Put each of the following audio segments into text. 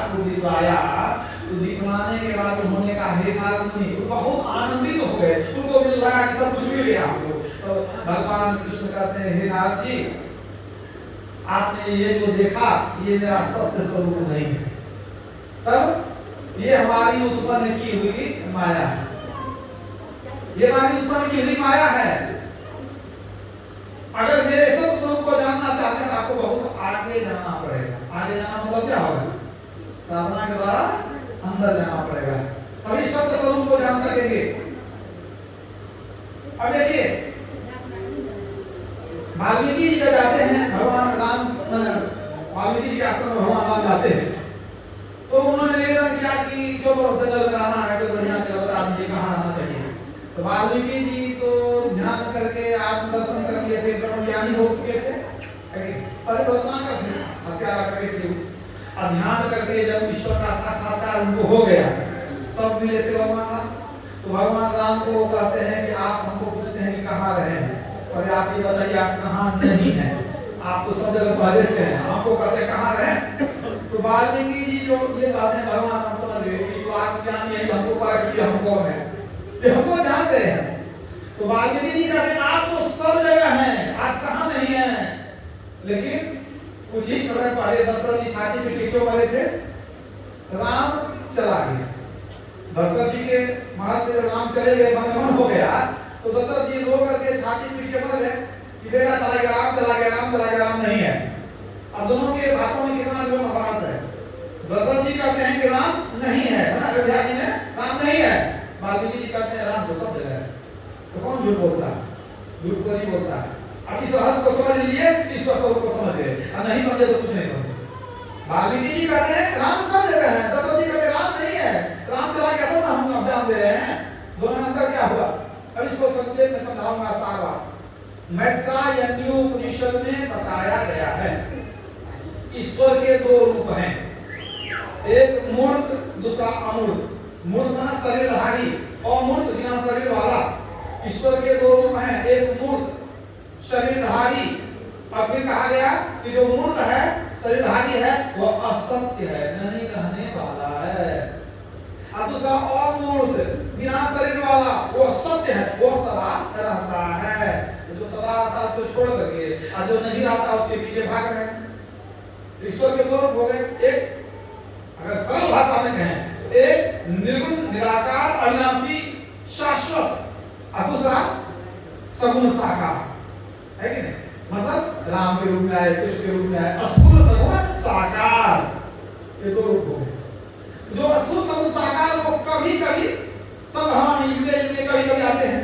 को दिखलाया, तो दिखलाने के बाद उन्होंने कहा हे नारद मुनि, बहुत आनंदित हो गए, उनको भी लगा कि सब कुछ मिल गया हमको। तो भगवान कृष्ण कहते हैं हे नारद जी, आपने ये जो देखा ये मेरा सत्य स्वरूप नहीं है, तब ये हमारी उत्पन्न की हुई माया है, ये हमारी उत्पन्न की हुई माया है। अगर मेरे सत्य स्वरूप को जानना चाहते हैं तो आपको बहुत आगे जाना पड़ेगा। आगे जाना मतलब क्या होगा? साधना के द्वारा अंदर जाना पड़ेगा, तभी सत्य स्वरूप को जान सकेंगे। अब देखिए वाल्मीकि जी जब जाते हैं भगवान राम, वाल्मीकि जी के आश्रम में भगवान राम जाते हैं, तो उन्होंने निवेदन किया कि चलो जंगल में रहना है, कोई बढ़िया जगह बता दीजिए कहाँ रहना चाहिए। तो वाल्मीकि जी तो ध्यान करके आत्मदर्शन कर लिए थे, ब्रह्मज्ञानी हो चुके थे, परिवर्तना करते हत्या करके ध्यान करके जब ईश्वर का साक्षात्कार उनको हो गया तब मिले थे भगवान राम। तो भगवान राम को कहते हैं कि आप हमको पूछते हैं कि कहाँ रहे हैं, और आप ये बताइए आप कहाँ नहीं है, आप तो सब जगह पहले से हैं, आपको कहते हैं कहाँ रहे। तो वाल्मीकि जी जो ये कहते हैं भगवान राम समझ गए कि जो आत्मज्ञानी है हमको परख किया, हम कौन है, ये हमको जानते हैं। तो वाल्मीकि जी कहते हैं आप तो सब जगह हैं, आप कहाँ नहीं हैं। लेकिन कुछ ही समय पहले दशरथ जी छाती पीट के क्यों मरे थे? राम चला गया, दशरथ जी के महल से राम चले गए, वनगमन हो गया, तो दशरथ जी रो करके छाती पीट के मर गए कि बेटा चला गया, राम चला गया, राम चला गया, राम नहीं है। अब दोनों के बातों में कितना विरोधाभास है। दशरथ जी कहते हैं कि राम नहीं है ना, अयोध्या जी में राम नहीं है, वाल्मीकि जी कहते हैं राम तो सब जगह है। तो कौन झूठ बोलता है? झूठ को नहीं बोलता है। अब इस रहस्य को समझ लीजिए, ईश्वर स्वरूप को समझ गए, और नहीं समझे तो कुछ नहीं समझे। वाल्मीकि जी कहते हैं राम सब जगह है, दशरथ जी कहते हैं राम नहीं है, राम चला गया तो ना हम जान दे रहे हैं, दोनों में अंतर क्या हुआ? अब इसको संक्षेप में समझाऊंगा सार बात। मैत्रायणी उपनिषद में बताया गया है ईश्वर के दो रूप हैं, एक मूर्त दूसरा अमूर्त। मूर्त माना शरीरधारी, अमूर्त बिना शरीर वाला। ईश्वर के दो रूप हैं, एक मूर्त शरीरधारी, और फिर कहा गया कि जो मूर्त है शरीरधारी है वह असत्य है, नहीं रहने वाला है। और दूसरा अमूर्त बिना शरीर वाला वो सत्य है, वो सदा रहता है। जो सदा रहता है उसको छोड़ करके, और जो नहीं रहता उसके पीछे भाग रहे हैं। ईश्वर के दो रूप हो गए, एक अगर सरल भाषा में कहें, एक निर्गुण निराकार अविनाशी शाश्वत, और दूसरा सगुण साकार है कि नहीं? मतलब राम के रूप में आए, कृष्ण के रूप में आए, अस्थूल सगुण साकार, ये दो रूप हो गए। जो अस्थूल सगुण साकार वो कभी कभी सब हम युगे युगे कभी कभी आते हैं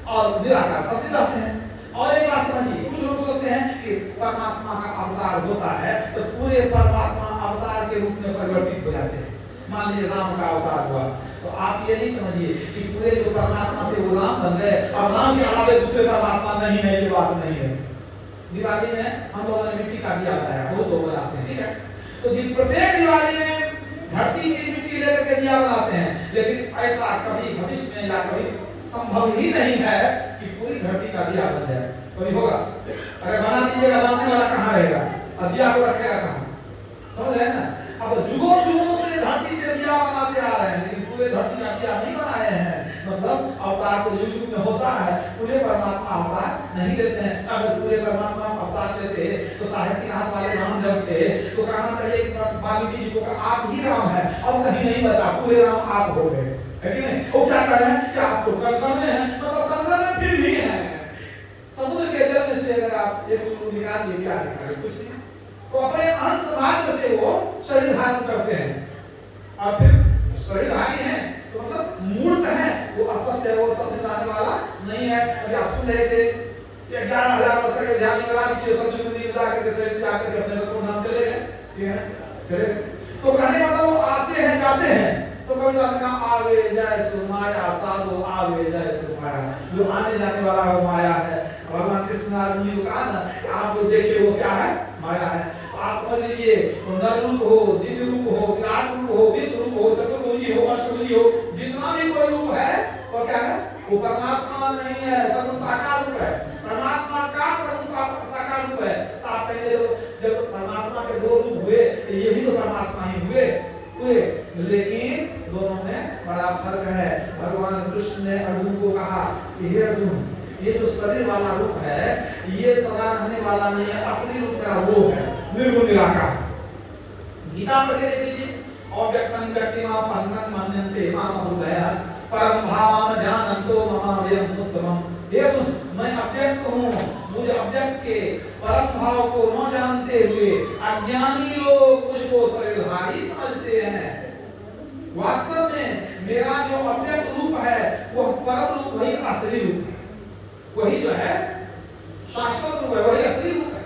और निराकार सब दिन रहते हैं। और एक बात समझिए, कुछ लोग सोचते हैं कि परमात्मा का अवतार होता है तो पूरे परमात्मा अवतार के रूप में परिवर्तित हो जाते हैं। मान लीजिए राम का अवतार हुआ, तो आप ये नहीं समझिए कि पूरे जो परमात्मा थे वो राम बन गए और राम के अलावा दूसरे परमात्मा नहीं है, ये बात नहीं है। दिवाली में हम लोगों ने मिट्टी का दिया बनाया, बहुत लोग बनाते हैं, ठीक है। तो प्रत्येक दिवाली में धरती की मिट्टी लेकर के दिया बनाते हैं, लेकिन ऐसा कभी भविष्य में या कभी संभव ही नहीं है कि पूरी धरती का दिया बन जाए। कभी होगा? अगर बना दीजिएगा, बनाने वाला कहाँ रहेगा और दिया को रखेगा कहाँ? समझ रहे हैं ना? अब जुगों जुगों से धरती से दिया बनाते आ रहे हैं, लेकिन पूरे धरती का दिया नहीं बनाए हैं। मतलब अवतार तो युग युग में होता है, पूरे परमात्मा अवतार नहीं लेते हैं। अगर पूरे परमात्मा अवतार लेते तो साहित्यनाथ वाले राम जब थे तो कहना चाहिए वाल्मीकि जी को आप ही राम है, अब कहीं नहीं बचा, पूरे राम आप हो गए, है कि नहीं? वो क्या कर रहे हैं कि आप तो कंकर में हैं, मतलब कंकर में फिर भी हैं। समुद्र के जल में से अगर आप एक सूत्र निकाल दिए, क्या निकाले? कुछ नहीं। तो अपने अंश मात्र से वो शरीर धारण करते हैं, और फिर शरीरधारी हैं तो मतलब मूर्त है, वो असत्य है, वो सत्य लाने वाला नहीं है। अभी आप सुन रहे थे कि 11,000 वर्ष के ध्यान में राज किए, सब जुग नहीं जाकर के शरीर त्याग करके अपने को नाम चले गए, ठीक है? चले। तो कहने मतलब वो आते हैं जाते हैं, तो कभी जाने का आवे जाए सो माया, साधो आवे जाए सो माया, जो आने जाने वाला है वो माया है। भगवान कृष्ण आदमी को कहा ना कि आप जो देखे वो क्या है? माया है। आप समझ लीजिए, नर रूप हो, दिव्य रूप हो, विराट रूप हो, विश्व रूप हो, चतुर्भुजी हो, अष्टभुजी हो, जितना भी कोई रूप है वो क्या है? वो परमात्मा नहीं है, सगुण साकार रूप है। परमात्मा का सगुण साकार रूप है। तो आप पहले जब परमात्मा के दो रूप हुए तो ये भी तो परमात्मा ही हुए। हुए, लेकिन दोनों में बड़ा फर्क है। भगवान कृष्ण ने अर्जुन को कहा कि हे अर्जुन, ये जो शरीर वाला रूप है ये सदा रहने वाला नहीं है, असली रूप तेरा वो है निर्गुण निराकार। गीता में देख लीजिए, अव्यक्तं व्यक्तिमा पन्नं मन्यन्ते माम बुद्धया परम भावम जानन्तो मम व्ययं उत्तमम्। हे अर्जुन, मैं अव्यक्त हूँ, मुझे अव्यक्त के परम भाव को न जानते हुए अज्ञानी लोग मुझको शरीरधारी समझते हैं। वास्तव में मेरा जो अव्यक्त रूप है वह परम रूप, वही असली रूप है, वही जो है शाश्वत रूप है, वही असली रूप है।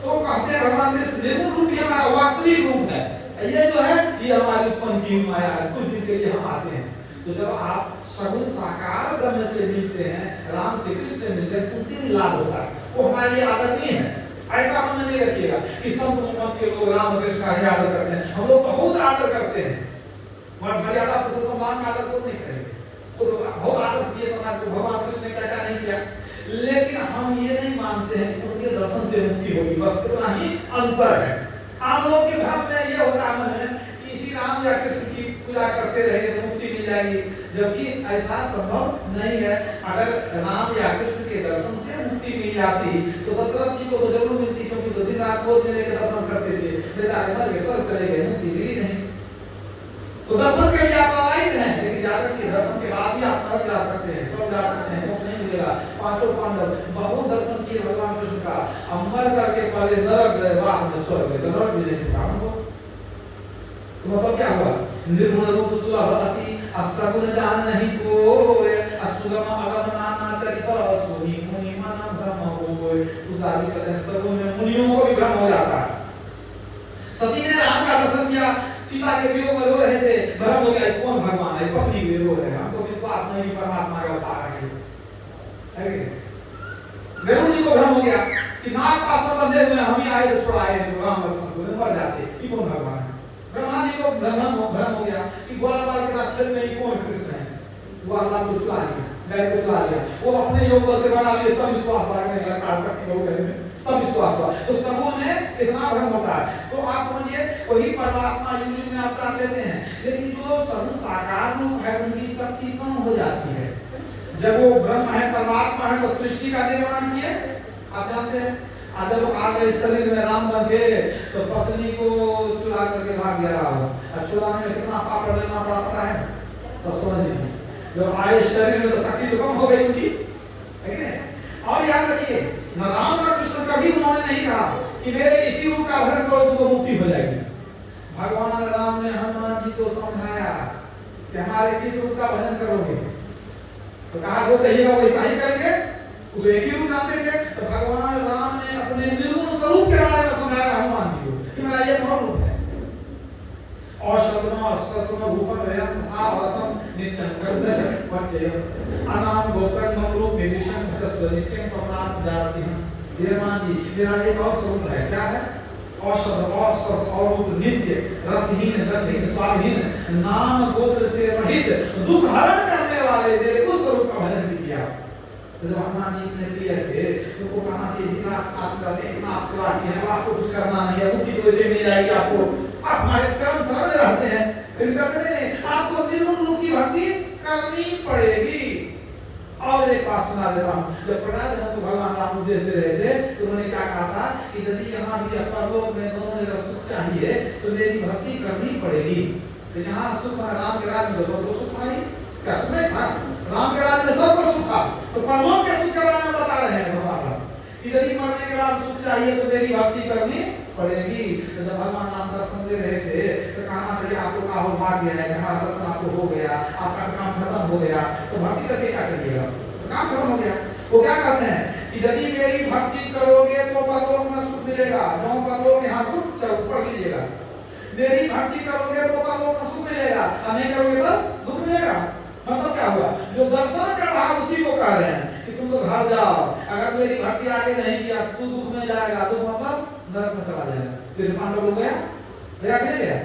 तो कहते हैं भगवान कृष्ण निर्गुण रूप ही हमारा वास्तविक रूप है, ये जो है ये हमारी उत्पन्न की माया है, कुछ दिन के लिए हम आते हैं। तो जब आप सगुण साकार ब्रह्म से मिलते हैं, राम से कृष्ण से मिलते हैं, उनसे भी लाभ होता है, वो हमारे लिए आदरणीय है। ऐसा मन में नहीं रखिएगा कि संत उम्मत के लोग राम कृष्ण का आदर करते हैं, हम लोग बहुत आदर करते हैं, मगर मर्यादा पुरुषोत्तम का आदर को नहीं करेंगे। तो बहुत आदर दिए समाज को, भगवान कृष्ण ने क्या क्या नहीं किया, लेकिन हम ये नहीं मानते हैं कि उनके दर्शन से मुक्ति होगी, बस इतना ही अंतर है। आप लोग के भ्रम में ये होता है कि श्री राम या कृष्ण की पूजा करते रहेंगे तो मुक्ति मिल जाएगी, जबकि ऐसा संभव नहीं है। अगर राम या कृष्ण के दर्शन से मुक्ति मिल जाती तो दशरथ जी को तो जरूर मिलती, क्योंकि तो दिन रात गोद में लेकर दर्शन करते थे, बेचारे मर गए, स्वर्ग चले गए, मुक्ति मिली नहीं। तो दर्शन के लिए आप आलायित हैं, लेकिन जाकर के दर्शन के बाद ही आप नरक जा सकते हैं, स्वर्ग जा सकते हैं, मोक्ष नहीं मिलेगा। पांचों पांडव बहुत दर्शन किए भगवान कृष्ण का, अमर करके पहले नरक गए, बाद में स्वर्ग गए, नरक भी नहीं मिला हमको। तो मतलब क्या हुआ, निर्गुण रूप सुलभति असगुण जान नहीं कोय, असुगम अगम नाना चरित सुनि मुनि मन भ्रम होय। उदाहरण कहते हैं सगुण में मुनियों को भी भ्रम हो जाता है। सती ने राम का दर्शन किया, सीता के वियोग में रो रहे थे, भ्रम हो गया कौन भगवान है, पत्नी भी रो रहे हैं, हमको विश्वास नहीं परमात्मा का अवतार है। गरुड़ जी को भ्रम हो गया कि नाग पास में बंधे हुए हम ही आए तो छुड़ाए राम लक्ष्मण को, मर जाते, ये कौन भगवान है। ब्रह्मा जी को भ्रम हो गया कि ग्वाल के साथ खेलते ही कौन कृष्ण है, ग्वाल को चुरा लिया, गाय को चुरा लिया, वो अपने योग से बना लिए, तब विश्वास बढ़ने लगा, शक्ति हो गए तब विश्वास हुआ। तो सगुण में इतना भ्रम होता है। तो आप समझिए वही परमात्मा युग में अवतार देते हैं, लेकिन जो सगुण साकार रूप है उनकी शक्ति कम हो जाती है। जब वो ब्रह्म है, परमात्मा है, तो सृष्टि का निर्माण किए, आप जानते हैं। जब आ गए शरीर में राम बन गए तो पत्नी को चुरा करके भाग गया राम। अब चुराने में कितना पाप लेना पड़ता है, तो समझ लीजिए जब आए शरीर में तो शक्ति तो कम हो गई उनकी, है ना। और याद रखिए, न राम और कृष्ण कभी उन्होंने नहीं कहा कि मेरे इसी रूप का भजन करो तो मुक्ति हो जाएगी। भगवान राम ने हनुमान जी को समझाया कि हमारे किस रूप का भजन करोगे, तो कहा जो कहिएगा वैसा ही करेंगे, वो एक ही रूप जानते थे। तो भगवान राम ने अपने निर्गुण स्वरूप के बारे में समझाया हनुमान जी को कि मेरा ये कौन रूप है। औषधम अस्त्रसम भूषण भयं तथा वसम नित्यं कर्दय वच्चयं अनाम गोत्रं ममरूप विदिशं भजस्व नित्यं पवनात् जातिहं। हनुमान जी मेरा एक और स्वरूप है, क्या है, औषध औस्पर्श और रूप नित्य रसहीन गंधहीन स्वादहीन नाम गोत्र से रहित दुख हरण करने वाले मेरे उस स्वरूप का भजन किया। तो जब हनुमान जी इतने प्रिय थे तो उनको कहना चाहिए दिन रात साथ करते, इतना आप सेवा की है, आपको कुछ करना नहीं है, मुक्ति तो वैसे मिल जाएगी आपको, आप हमारे चरण शरण रहते हैं, फिर कहते नहीं आपको निर्गुण रूप की भक्ति करनी पड़ेगी। और एक बात सुना देता हूँ, जब प्रहलाद को भगवान राम उपदेश दे रहे थे तो उन्होंने क्या कहा था कि यदि यहाँ भी परलोक में दोनों जगह सुख चाहिए तो मेरी भक्ति करनी पड़ेगी। तो यहाँ सुख राम के राज्य में सबको सुख आई, क्या सुख नहीं था, राम के राज्य में सबको सुख था, तो परलोक के सुख के बारे में बता रहे हैं भगवान कि यदि मरने के बाद सुख चाहिए तो मेरी भक्ति करनी पड़ेगी। तो जब भगवान राम दर्शन दे रहे थे तो कहना चाहिए आपको का हो भाग्य है, हमारा दर्शन आपको हो गया, आपका काम खत्म हो गया, तो भक्ति करके क्या करिएगा, तो काम खत्म हो गया। वो क्या कहते हैं कि यदि मेरी भक्ति करोगे तो परलोक में सुख मिलेगा, जो परलोक यहाँ सुख पढ़ लीजिएगा, मेरी भक्ति करोगे तो परलोक में सुख मिलेगा, नहीं करोगे तो दुख मिलेगा। मतलब क्या हुआ, जो दर्शन कर रहा उसी को कह रहे हैं कि तुम तो घर जाओ, अगर मेरी भक्ति आगे नहीं किया तू दुख में जाएगा, तो मतलब नरक में चला जाएगा। तो पांडव हो गया नहीं गया।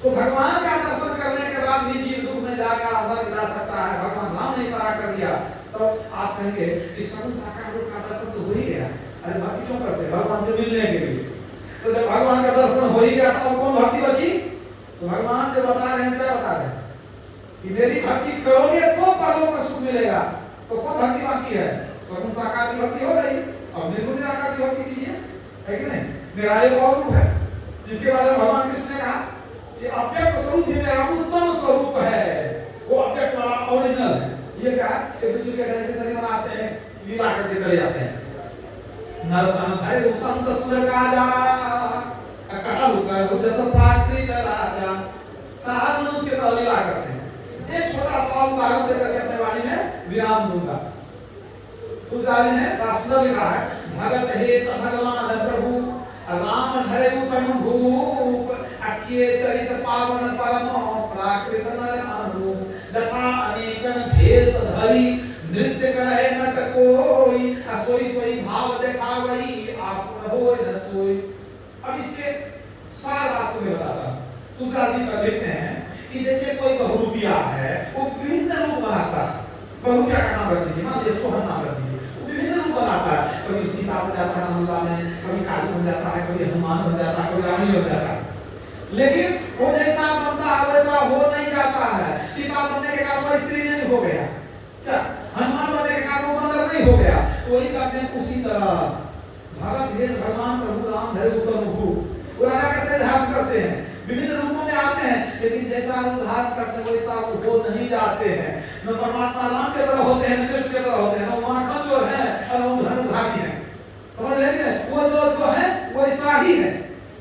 तो भगवान का दर्शन करने के बाद भी जीव दुख में जाकर नरक जा सकता है, भगवान राम ने इशारा कर दिया। तो आप कहेंगे कि सगुण साकार रूप का दर्शन तो हो ही गया, अरे भक्ति क्यों करते, भगवान से मिलने के लिए। तो जब भगवान का दर्शन हो ही गया तो कौन भक्ति बची, तो भगवान जो बता रहे हैं क्या बता रहे हैं कि मेरी भक्ति करोगे तो परलोक का सुख मिलेगा। तो कौन भक्ति बाकी है? सगुण साकार की भक्ति हो गई, अब निर्गुण निराकार की भक्ति कीजिए, है कि नहीं? मेरा एक और रूप है जिसके बारे में भगवान कृष्ण ने कहा कि अव्यक्त स्वरूप ही मेरा उत्तम स्वरूप है, वो अव्यक्त वाला ओरिजिनल है। ये क्या शिवजी के ढंग से शरीर बनाते हैं, लीला करके चले जाते हैं। नरतन धरे संत सुर काजा कहलु कहलु जस प्राकृत राजा, सारा मनुष्य के तरह लीला करते हैं। एक छोटा सा उदाहरण देकर के अपने वाणी में विराम दूंगा। उस राजा ने सुंदर लिखा है, भगत हे भगवान प्रभु राम धरे उत्तम भूप, अकिए चरित पावन परम प्राकृत नर अनुरूप, तथा अनेकन भेष धरि नृत्य करे नट कोई, असोई सोई भाव देखावई आप होय न सोई। अब इसके सार बात को मैं बताता हूँ। दूसरा जी का देखते हैं कि जैसे कोई बहुरूपिया है, वो विभिन्न रूप बनाता है। बहुरूपिया का नाम रख दीजिए, मान लीजिए सोहन नाम रख दीजिए, वो विभिन्न रूप बनाता है। कभी सीता बन जाता है रामलीला में, कभी काली बन जाता है, कभी हनुमान बन जाता है, कभी रानी बन जाता है। लेकिन वो जैसा बनता है वैसा हो नहीं जाता है। सीता बनने के कारण वो स्त्री नहीं हो गया, क्या हनुमान बनने के कारण वो बंदर नहीं हो गया। तो वही कहते हैं उसी तरह भगत हे भगवान प्रभु राम धरे उत्तम भूप, वो राजा का शरीर धारण करते हैं, विभिन्न रूपों में आते हैं, लेकिन जैसा धारण करते हैं वैसा वो हो नहीं जाते हैं। न परमात्मा राम के तरह होते हैं, न कृष्ण के तरह होते हैं, न माखन जो है और वो धनुर्धारी है। समझ रहे हैं? वो जो है वैसा ही है।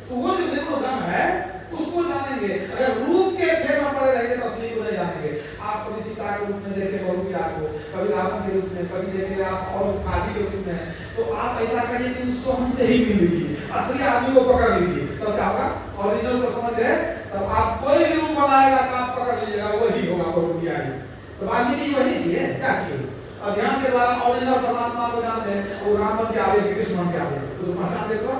तो वो जो निर्गुण ब्रह्म है उसको जानेंगे। अगर रूप के फेर में पड़े रहेंगे तो असली को नहीं जानेंगे। आप कभी सीता के रूप में देखे बहुरूपिया को, कभी रावण के रूप में, कभी देखे आप और काली के रूप में, तो आप ऐसा करिए कि उसको हमसे ही मिल लीजिए, असली आदमी को पकड़ लीजिए, तब क्या होगा? ओरिजिनल को समझ गए तब आप कोई भी रूप बनाएगा तो आप पकड़ लीजिएगा, वही होगा बहुरूपिया ही। तो बाकी चीज वही किए, क्या किए? अध्ययन के द्वारा ओरिजिनल परमात्मा को जानते हैं। वो राम बन के आवे, कृष्ण बन के आवे, तो पहचान देखो।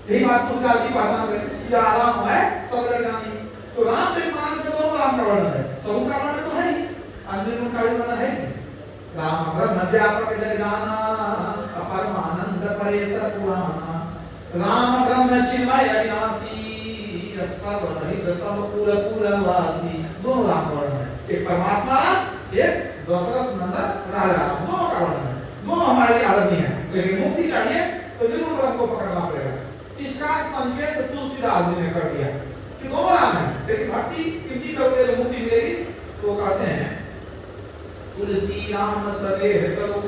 यही बात तुलसीदास जी पहचान गए, सिया राम है सब जगह जानी। तो रामचरितमानस में दोनों राम का वर्णन है, स्वरूप का वर्णन तो है ही, निर्गुण का भी वर्णन है। राम ब्रह्म व्यापक जग जाना, परमानंद परेश पुराना, राम ब्रह्म चिन्मय अविनाशी, सर्वरहित सब पूर पूरवासी। दोनों राम वर्णन है, एक परमात्मा एक दशरथ नंदन राजा, दोनों का वर्णन है। दोनों हमारे लिए आदरणीय है, लेकिन मुक्ति चाहिए तो निर्गुण ब्रह्म को पकड़ना पड़ेगा। इसका संकेत तुलसीदास जी ने कर दिया कि दोनों राम है, लेकिन भक्ति किसी करोगे जो मुक्ति मिलेगी। तो कहते हैं तुलसी राम सदेह करो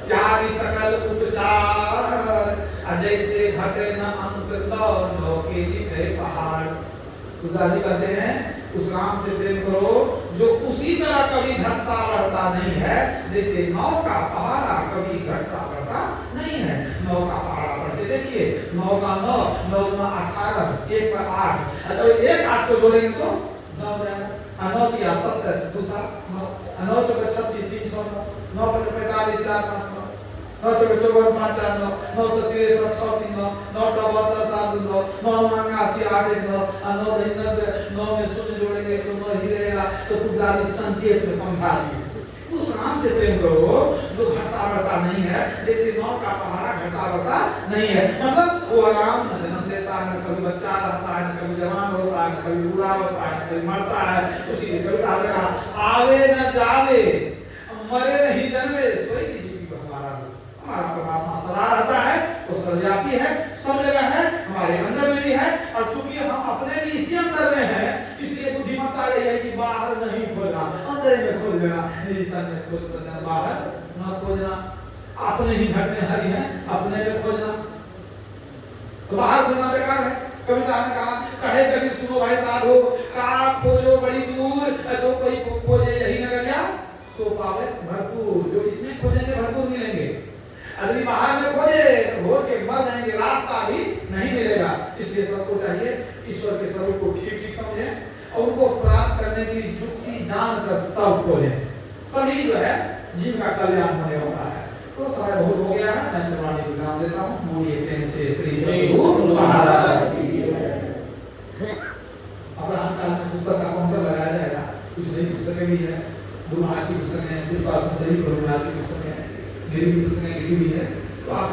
त्यागी सकल उपचार, जैसे घटे न अंक दो के लिखे पहाड़। तुलसीदास जी कहते हैं उस राम से प्रेम करो जो उसी तरह कभी घटता बढ़ता नहीं है, जैसे नौ का पहाड़ा कभी घटता बढ़ता नहीं है। नौ का पहाड़ा पढ़ते देखिए, 9 का 9, 9 का 18, 1 का 8, तो 1 8 को जोड़ेंगे तो 9 हो जाएगा। 9 दिया 27, दूसरा 9 चौके 36, 3 6 9 5 45 4 5 9 9 चौके 54 5 4 9 9 33 6 3 9 9 72 7 2 9 89 8 1 9 9 99 9 में शून्य जोड़ेंगे तो 9 ही रहेगा। तो तुलसीदास संकेत में समझा दिए उस राम से प्रेम करो जो घटता बढ़ता नहीं है, जैसे 9 का पहाड़ा घटता बढ़ता नहीं है। मतलब वो राम न जन्म देता है, न कभी बच्चा रहता है, न कभी जवान होता है, न कभी बूढ़ा होता है, न कभी मरता है। उसी ने कविता में कहा आवे न जावे मरे नहीं जन्मे सोई की जीवी हमारा परमात्मा सदा रहता है, वो सर्वव्यापी है, सब जगह है, हमारे अंदर में भी है। और चूंकि हम अपने भी इसी अंदर में है, इसलिए बुद्धिमत्ता यही है कि बाहर नहीं खोजना, अंदर में खोज लेना। निरंतर में खोज करना, बाहर न खोजना। अपने ही घर में हरि है, अपने में खोजना। तो बाहर खोजना बेकार है। कविता में कहा कहे कभी सुनो भाई साधो का खोजो बड़ी दूर, जो कोई खोजे यही नगर या सो पावे भरपूर। जो इसमें खोजेंगे भरपूर मिलेंगे, अगर बाहर में खोजे तो खोज के मर जाएंगे, रास्ता भी नहीं मिलेगा। इसलिए सबको चाहिए ईश्वर के स्वरूप को ठीक ठीक समझें और उनको प्राप्त करने की युक्ति जानकर तब खोजें, तभी जो है जीव का कल्याण होने वाला है। तो समय बहुत हो गया है, मैं निर्वाणी को नाम देता हूँ। मूल प्रेम से श्री सद्गुरु महाराज की अब्राहम काल में पुस्तक का काउंटर लगाया जाएगा। कुछ नई पुस्तकें भी है, दुर्मार्ग की पुस्तकें, दिलबाग की पुस्तकें, गिरी की पुस्तकें लिखी हुई है। तो आप